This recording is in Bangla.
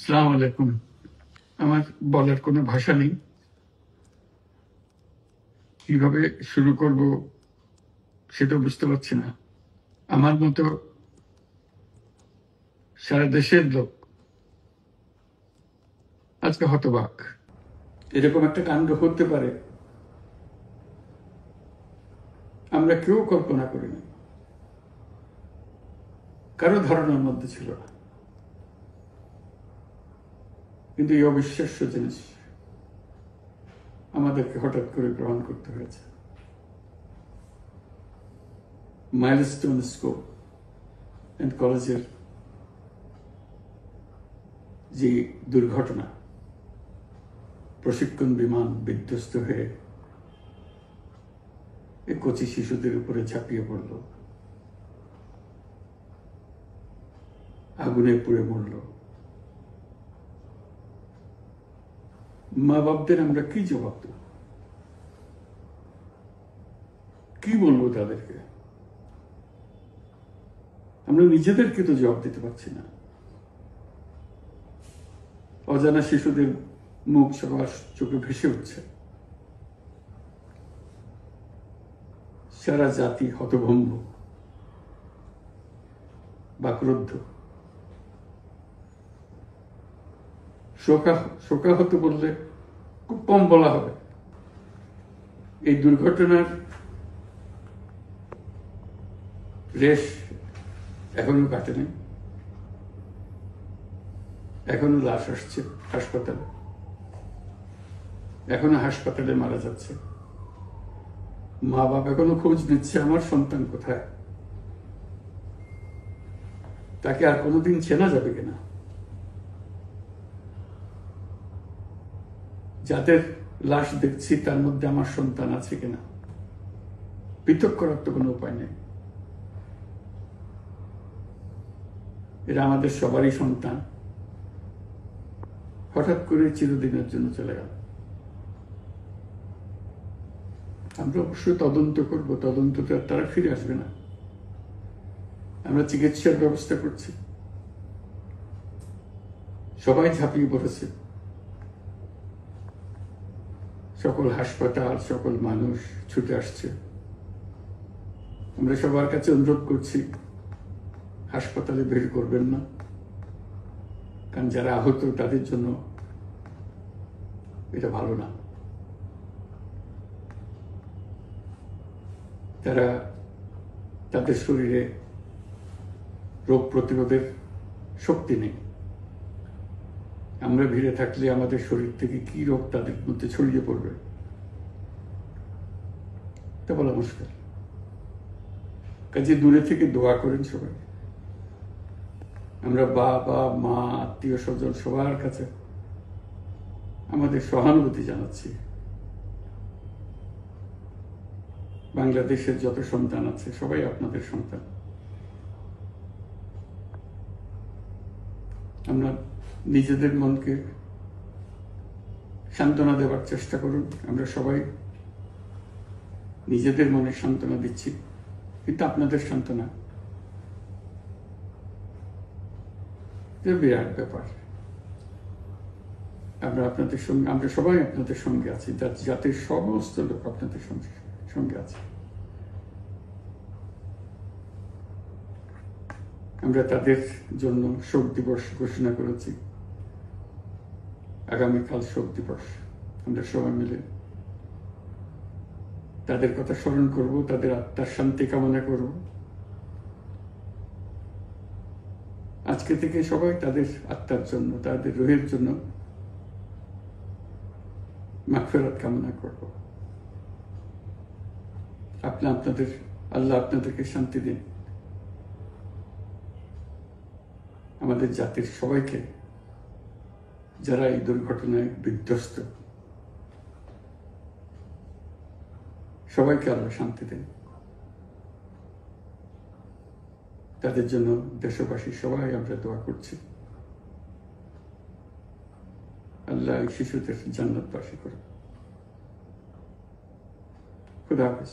আসসালামু আলাইকুম। আমার বলার কোনো ভাষা নেই, কিভাবে শুরু করব সেটা বুঝতে পারছি না। আমার মতো সারা দেশের লোক আজকে হতবাক। এরকম একটা কাণ্ড হতে পারে আমরা কেউ কল্পনা করিনি, কারো ধারণার মধ্যে ছিল না। কিন্তু এই অবিশ্বাস্য জিনিস আমাদেরকে হঠাৎ করে গ্রহণ করতে হয়েছে। মাইলস্টোন স্কুল অ্যান্ড কলেজের যে দুর্ঘটনা, প্রশিক্ষণ বিমান বিধ্বস্ত হয়ে এই কচি শিশুদের উপরে ঝাঁপিয়ে পড়ল, আগুনে পুড়ে মরল। মা বাপদের আমরা কি জবাব দেব? কি বলবো তাদেরকে? আমরা নিজেদেরকে তো জবাব দিতে পারছি না। অজানা শিশুদের মুখ সবার চোখে ভেসে উঠছে। সারা জাতি হতভম্ব, বাক্রুদ্ধ, শোকাহত বললে খুব কম বলা হবে। এই দুর্ঘটনার রেশ এখনো কাটেনি, এখনো লাশ আসছে হাসপাতালে, এখনো হাসপাতালে মারা যাচ্ছে। মা বাবা এখনো খোঁজ নিচ্ছে আমার সন্তান কোথায়, তাকে আর কোনোদিন চেনা যাবে কিনা। যাদের লাশ দেখছি তার মধ্যে আমার সন্তান আছে কিনা পৃথক করার তো কোনো উপায় নেই। এরা আমাদের সবারই সন্তান, হঠাৎ করে চিরদিনের জন্য চলে গেল। আমরা অবশ্যই তদন্ত করব, তদন্ততে তারা ফিরে আসবে না। আমরা চিকিৎসার ব্যবস্থা করছি, সবাই ঝাঁপিয়ে পড়েছে, সকল হাসপাতাল, সকল মানুষ ছুটে আসছে। আমরা সবার কাছে অনুরোধ করছি, হাসপাতালে ভিড় করবেন না, কারণ যারা আহত তাদের জন্য এটা ভালো না। তারা তাদের শরীরে রোগ প্রতিরোধের শক্তি নেই। আমরা ভিড়ে থাকলে আমাদের শরীর থেকে কি রোগ তাদের মধ্যে ছড়িয়ে পড়বে তা বলা মুশকিল। কাজে দূরে থেকে দোয়া করেন সবাই। আমরা বাবা মা আত্মীয় স্বজন সবার কাছে আমাদের সহানুভূতি জানাচ্ছি। বাংলাদেশের যত সন্তান আছে সবাই আপনাদের সন্তান। আমরা নিজেদের মনকে সান্ত্বনা দেওয়ার চেষ্টা করুন। আমরা সবাই নিজেদের মনে সান্ত্বনা দিচ্ছি, কিন্তু আপনাদের সান্ত্বনা বিরাট ব্যাপার। আমরা সবাই আপনাদের সঙ্গে আছি, জাতির সমস্ত লোক আপনাদের সঙ্গে আছে। আমরা তাদের জন্য শোক দিবস ঘোষণা করেছি। আগামীকাল শোক দিবস, আমরা সবাই মিলে তাদের কথা স্মরণ করব, তাদের আত্মার শান্তি কামনা করব। আজকে থেকে সবাই তাদের আত্মার জন্য, তাদের রুহের জন্য মাগফিরাত কামনা করব। আল্লাহ আপনাদেরকে শান্তি দিন। আমাদের জাতির সবাইকে, যারা এই দুর্ঘটনায় বিধ্বস্ত, সবাইকে আল্লাহ শান্তি দেন। তাদের জন্য দেশবাসী সবাই আমরা দোয়া করছি। আল্লাহ এই শিশুদের জান্নাতবাসী করুন। খুদা হাফেজ।